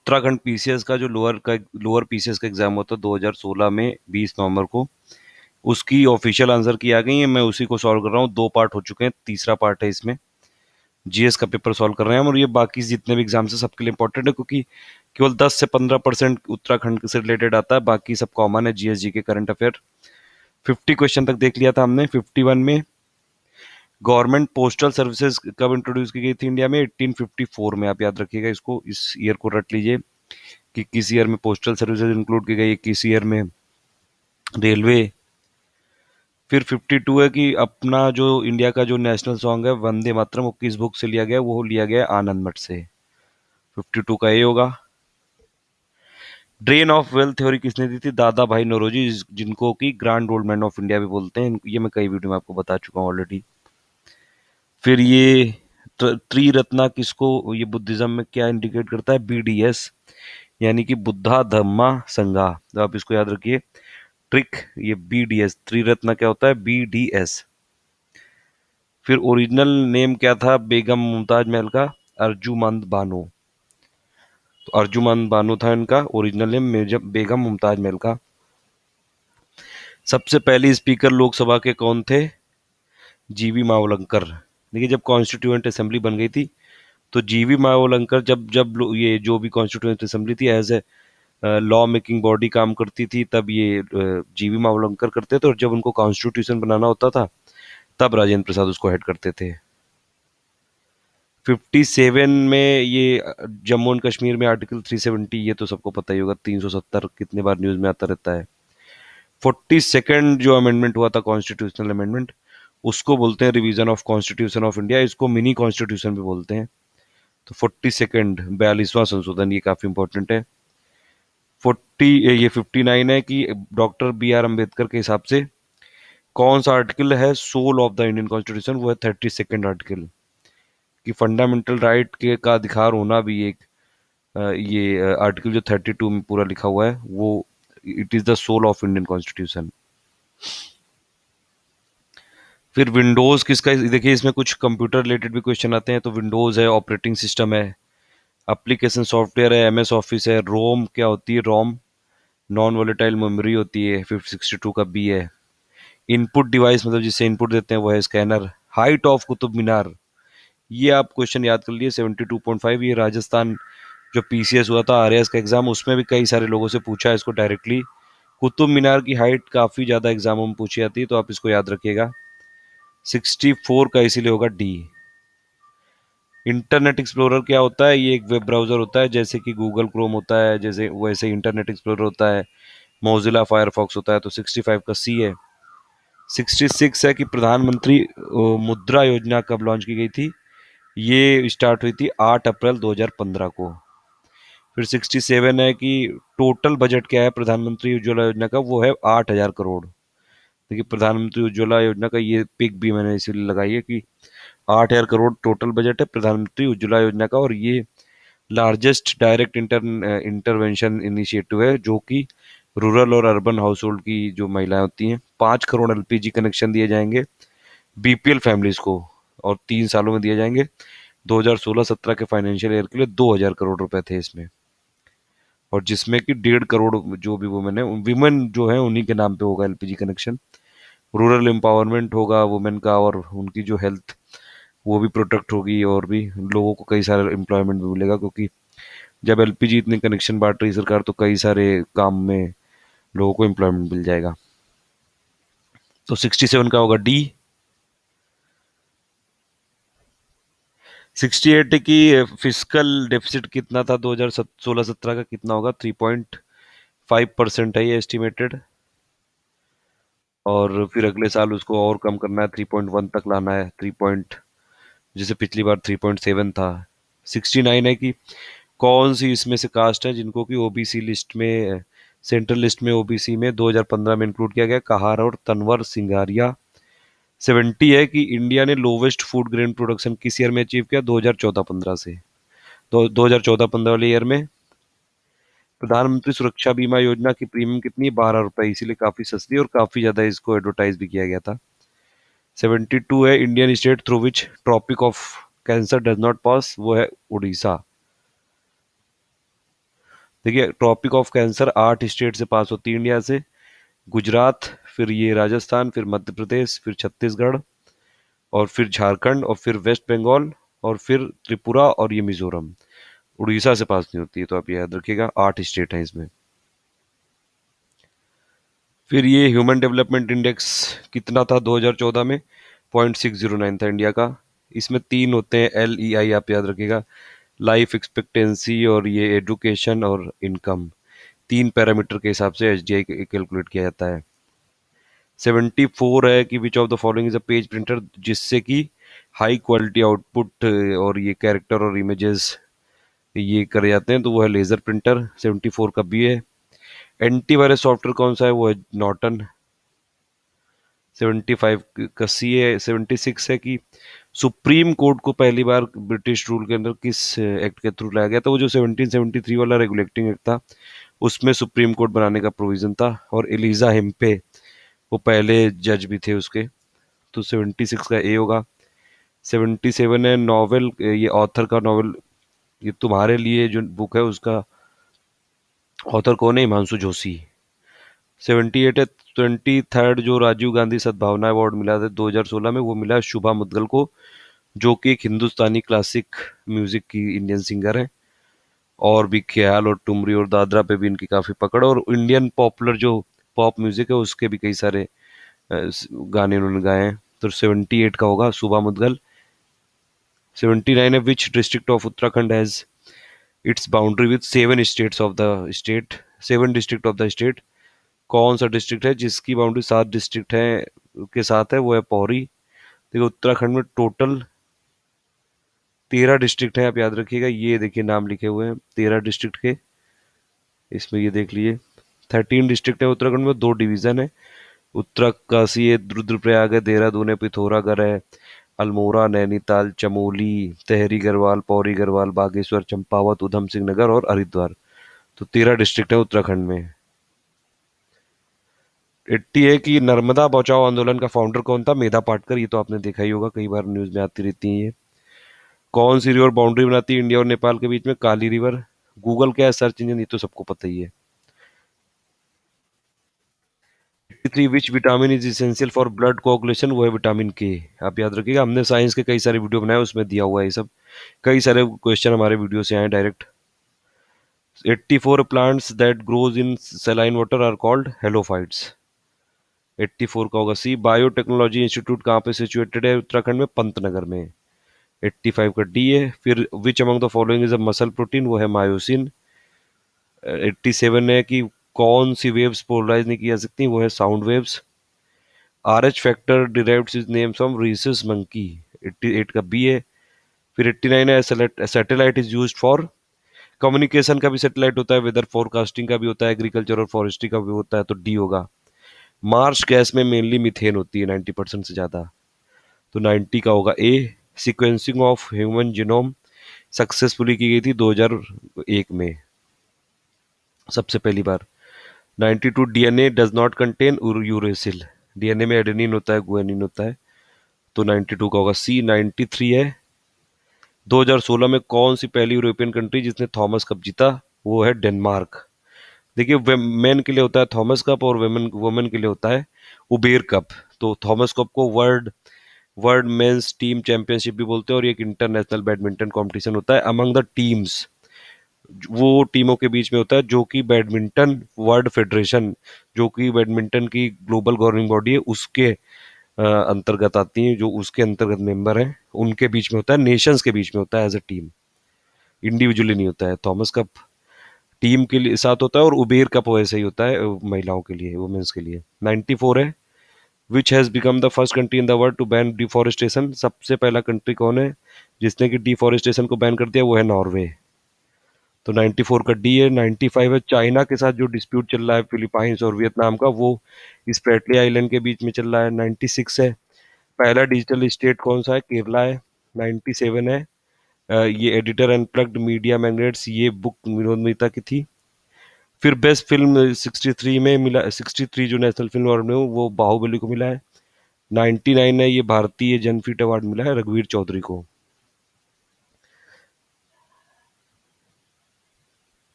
Uttarakhand PCS का जो lower PCS का एग्जाम होता है 2016 में 20 नवंबर को, उसकी ऑफिशियल आंसर की आ गई है। मैं उसी को सॉल्व कर रहा हूँ। 2 पार्ट हो चुके हैं, तीसरा पार्ट है इसमें। जीएस का पेपर सॉल्व कर रहे हैं हम, और ये बाकी जितने भी एग्जाम्स हैं सबके लिए इंपॉर्टेंट है, क्योंकि केवल 10 से 15% उत्तराखंड से रिलेटेड आता है, बाकी सब कॉमन है। जीएस जी के करंट अफेयर 50 क्वेश्चन तक देख लिया था हमने। 51 में गवर्नमेंट पोस्टल सर्विसेज कब इंट्रोड्यूस की गई थी इंडिया में? 1854 में। आप याद रखिएगा इसको, इस ईयर को रट लीजिए कि किस ईयर में पोस्टल सर्विसेज इंक्लूड की गई, किस ईयर में रेलवे। फिर 52 है कि अपना जो इंडिया का जो नेशनल सॉन्ग है वंदे मातरम, वो किस बुक से लिया गया? वो लिया गया आनंद मठ से। 52 का ये होगा। ड्रेन ऑफ वेल्थ थ्योरी किसने दी थी? दादा भाई नौरोजी, जिनको कि grand old man of India भी बोलते हैं। ये मैं कई वीडियो में आपको बता चुका हूँ ऑलरेडी। फिर ये त्रिरत्ना किसको, ये बुद्धिज्म में क्या इंडिकेट करता है? बीडीएस, यानी कि बुद्धा धम्मा संघा। तो आप इसको याद रखिए, ट्रिक। ये बीडीएस, त्रिरत्ना क्या होता है? बीडीएस। फिर ओरिजिनल नेम क्या था बेगम मुमताज महल का? अर्जुमंद बानो। तो अर्जुमंद बानो था इनका ओरिजिनल नेम, बेगम मुमताज महल का। सबसे पहली स्पीकर लोकसभा के कौन थे? जीवी मावलंकर। देखिए, जब कॉन्स्टिट्यूएंट असेंबली बन गई थी, तो जीवी मावलंकर जब जब ये जो भी कॉन्स्टिट्यूएंट असेंबली थी as a law making body काम करती थी, तब ये जीवी मावलंकर करते थे, और जब उनको कॉन्स्टिट्यूशन बनाना होता था तब राजेंद्र प्रसाद उसको हेड करते थे। 57 में ये जम्मू एंड कश्मीर में आर्टिकल 370, ये तो सबको पता ही होगा, 370 कितने बार न्यूज में आता रहता है। 42nd जो अमेंडमेंट हुआ था, कॉन्स्टिट्यूशनल अमेंडमेंट, उसको बोलते हैं revision of constitution of India. इसको मिनी कॉन्स्टिट्यूशन भी बोलते हैं। तो 42nd 42वां संशोधन, ये काफी इंपॉर्टेंट है। 59 है कि डॉक्टर बी आर अम्बेडकर के हिसाब से कौन सा आर्टिकल है soul of the Indian constitution? वो है 32nd आर्टिकल, कि फंडामेंटल राइट के का अधिकार होना भी एक ये आर्टिकल जो 32 में पूरा लिखा हुआ है, वो it is the soul of Indian constitution. फिर विंडोज किसका, देखिए इसमें कुछ कंप्यूटर रिलेटेड भी क्वेश्चन आते हैं। तो विंडोज है ऑपरेटिंग सिस्टम है, एप्लीकेशन सॉफ्टवेयर है, एमएस ऑफिस है। रोम क्या होती है? रोम नॉन वोलेटाइल मेमोरी होती है। 562 का बी है। इनपुट डिवाइस, मतलब जिससे इनपुट देते हैं, वो है scanner. Height of Qutub Minar, ये आप क्वेश्चन याद कर लिए। 72.5, ये राजस्थान जो पीसीएस हुआ था आरएएस का एग्जाम, उसमें भी कई सारे लोगों से पूछा है इसको डायरेक्टली। कुतुब मीनार की हाइट काफी ज्यादा एग्जामों में पूछी जाती है, तो आप इसको याद रखिएगा। 64 का इसीलिए होगा डी। इंटरनेट एक्सप्लोरर क्या होता है? ये एक वेब ब्राउजर होता है, जैसे कि गूगल क्रोम होता है, जैसे वैसे इंटरनेट एक्सप्लोरर होता है। मोजिला फायरफॉक्स होता है। तो 65 का सी है। 66 है कि प्रधानमंत्री मुद्रा योजना कब लॉन्च की गई थी? ये स्टार्ट हुई थी 8 अप्रैल 2015 को। फिर 67 है कि टोटल बजट क्या है प्रधानमंत्री उज्ज्वला योजना का? वो है 8,000 करोड़। देखिए, प्रधानमंत्री उज्ज्वला योजना का ये पिक भी मैंने इसीलिए लगाई है कि 8,000 करोड़ टोटल बजट है प्रधानमंत्री उज्ज्वला योजना का, और ये लार्जेस्ट डायरेक्ट इंटरवेंशन इनिशिएटिव है, जो कि रूरल और अर्बन हाउस होल्ड की जो महिलाएं होती हैं, 5 करोड़ एलपीजी कनेक्शन दिए जाएंगे बीपीएल फैमिलीज को, और 3 सालों में दिए जाएंगे। 2016-17 के फाइनेंशियल ईयर के लिए 2,000 करोड़ रुपए थे इसमें, और जिसमें कि 1.5 करोड़ जो भी वुमेन है, विमेन जो है, उन्हीं के नाम पे होगा एलपीजी कनेक्शन। रूरल एम्पावरमेंट होगा वुमेन का, और उनकी जो हेल्थ वो भी प्रोटेक्ट होगी, और भी लोगों को कई सारे एम्प्लॉयमेंट भी मिलेगा, क्योंकि जब एलपीजी इतने कनेक्शन बांट रही सरकार, तो कई सारे काम में लोगों को एम्प्लॉयमेंट मिल जाएगा। तो 67 का होगा डी। 68 की फिजिकल डेफिसिट कितना था 2016-17 का? कितना होगा? 3.5% है ये एस्टिमेटेड, और फिर अगले साल उसको और कम करना है, 3.1 तक लाना है। जैसे पिछली बार 3.7 था। 69 है कि कौन सी इसमें से कास्ट है जिनको कि ओबीसी लिस्ट में, सेंट्रल लिस्ट में ओबीसी में 2015 में इंक्लूड किया गया? कहार और तनवर सिंघारिया। 70 है कि इंडिया ने लोवेस्ट फूड ग्रेन प्रोडक्शन किस ईयर में अचीव किया? 2014-15 से। तो 2014-15 वाले ईयर में प्रधानमंत्री सुरक्षा बीमा योजना की प्रीमियम कितनी है? 12 रुपए, इसीलिए काफी सस्ती और काफी ज्यादा इसको एडवर्टाइज भी किया गया था। 72 है Indian state through which Tropic of Cancer does not pass, वो है उड़ीसा। देखिए ट्रॉपिक ऑफ कैंसर 8 स्टेट से पास होती है इंडिया से। गुजरात, फिर ये राजस्थान, फिर मध्य प्रदेश, फिर छत्तीसगढ़, और फिर झारखंड, और फिर वेस्ट बंगाल, और फिर त्रिपुरा, और ये मिजोरम। उड़ीसा से पास नहीं होती है, तो आप ये याद रखिएगा 8 स्टेट हैं इसमें। फिर ये ह्यूमन डेवलपमेंट इंडेक्स कितना था 2014 में? 0.609 था इंडिया का। इसमें 3 होते हैं, LEI आप याद रखिएगा, लाइफ एक्सपेक्टेंसी, और ये एजुकेशन और इनकम। 3 पैरामीटर के हिसाब से HDI कैलकुलेट किया जाता है। 74 है कि which of the following is a page printer, जिससे कि हाई क्वालिटी आउटपुट और ये कैरेक्टर और इमेजेस ये करे जाते हैं, तो वो है लेजर प्रिंटर। 74 का बी है। एंटीवायरस सॉफ्टवेयर कौन सा है? वो है नॉर्टन। 75 का सी है। 76 है कि सुप्रीम कोर्ट को पहली बार ब्रिटिश रूल के अंदर किस एक्ट के थ्रू लाया गया था? वो जो 1773 वाला रेगुलेटिंग एक्ट था, उसमें सुप्रीम कोर्ट बनाने का प्रोविजन था, और एलिजा हेम्पे वो पहले जज भी थे उसके। तो 76 का ए होगा। 77 है नॉवेल, ये ऑथर का नॉवेल, ये तुम्हारे लिए जो बुक है उसका ऑथर कौन है? हिमांशु जोशी। 78 है 23rd जो राजीव गांधी सद्भावना अवार्ड मिला था 2016 में, वो मिला शुभा मुद्गल को, जो कि एक हिंदुस्तानी क्लासिक म्यूजिक की इंडियन सिंगर है। और भी ख्याल और टुमरी और दादरा पे भी इनकी काफी पकड़, और इंडियन पॉपुलर जो पॉप म्यूजिक है उसके भी कई सारे गाने उन्होंने गाए हैं। तो 78 का होगा शुभा मुद्गल। 79 है which district of Uttarakhand has its boundary with 7 states of the state, 7 district of the state. कौन सा डिस्ट्रिक्ट है जिसकी बाउंड्री 7 डिस्ट्रिक्ट है के साथ है? वो है पौरी। देखिए उत्तराखंड में टोटल 13 डिस्ट्रिक्ट हैं, आप याद रखिएगा। ये देखिए नाम लिखे हुए हैं 13 डिस्ट्रिक्ट के, इसमें ये देख लीजिए। 13 डिस्ट्रिक्ट है उत्तराखंड में, 2 डिवीजन है। उत्तरकाशी है, रुद्रप्रयाग है, देहरादून है, पिथौरागढ़ है, अल्मोड़ा, नैनीताल, चमोली, तहरी गढ़वाल, पौड़ी गढ़वाल, बागेश्वर, चंपावत, उधम सिंह नगर और हरिद्वार। तो 13 डिस्ट्रिक्ट है उत्तराखंड में। 80 है कि नर्मदा बचाओ आंदोलन का फाउंडर कौन था? मेधा पाटकर। ये तो आपने देखा ही होगा, कई बार न्यूज में आती रहती है ये। कौन सी रिवर बाउंड्री बनाती है इंडिया और नेपाल के बीच में? काली रिवर। गूगल क्या है सर्च इंजन? ये तो सबको पता ही है। 83 which vitamin is essential for blood कोagulation? वो है विटामिन के। आप याद रखिएगा, हमने साइंस के कई सारे वीडियो बनाए, उसमें दिया हुआ है ये सब। कई सारे क्वेश्चन हमारे वीडियो से आए direct. 84 plants that grows in saline water are called halophytes. 84 का होगा सी। बायोटेक्नोलॉजी इंस्टीट्यूट कहाँ पे सिचुएटेड है? उत्तराखंड में, पंतनगर में। 85 का डी है। फिर which among the following is a muscle protein? वो है मायोसिन। 87 है कि कौन सी वेव्स पोलराइज नहीं की जा सकती? वो है sound waves. RH factor derived is name from Rhesus monkey. 88 का बी है। फिर 89 है satellite is used for communication का भी सैटेलाइट होता है, वेदर फोरकास्टिंग का भी होता है, एग्रीकल्चर और फॉरेस्ट्री का भी होता है, तो डी होगा। मार्स गैस में मेनली मीथेन होती है 90% से ज्यादा, तो 90 का होगा A. Sequencing of human genome successfully की गई थी 2001 में सबसे पहली बार। 92 DNA does not contain uracil. DNA में एडेनिन होता है, गुआनिन होता है, तो 92 का होगा सी। 93 है 2016 में कौन सी पहली यूरोपियन कंट्री जिसने थॉमस कप जीता? वो है डेनमार्क। देखिए मेन के लिए होता है थॉमस कप, और वुमेन वुमेन के लिए होता है उबेर कप। तो थॉमस कप को world world men's team championship भी बोलते हैं, और ये एक इंटरनेशनल बैडमिंटन कंपटीशन होता है अमंग द टीम्स। वो टीमों के बीच में होता है जो कि बैडमिंटन वर्ल्ड फेडरेशन, जो कि बैडमिंटन की ग्लोबल गवर्निंग बॉडी है, उसके अंतर्गत आती हैं, जो उसके अंतर्गत मेंबर हैं, उनके बीच में होता है, नेशंस के बीच में होता है एज अ टीम, इंडिविजुअली नहीं होता है। थॉमस कप टीम के लिए साथ होता है, और उबेर कप वैसे ही होता है महिलाओं के लिए, वुमेन्स के लिए। 94 है which has become the first country in the world to ban deforestation? सबसे पहला कंट्री कौन है जिसने कि डिफॉरेस्टेशन को बैन कर दिया? वो है नॉर्वे। तो 94 का डी है। 95 है चाइना के साथ जो डिस्प्यूट चल रहा है फिलीपाइंस और वियतनाम का, वो स्प्रेटली आइलैंड के बीच में चल रहा है। 96 है पहला डिजिटल स्टेट कौन सा है? केरला है। 97 है ये एडिटर अनप्लग्ड मीडिया मैग्नेट्स, ये बुक विनोद मेहता की थी। फिर बेस्ट फिल्म 63 में मिला, 63 जो नेशनल फिल्म अवार्ड में वो बाहुबली को मिला है। 99 है ये भारतीय जनफिट अवार्ड मिला है रघुवीर चौधरी को।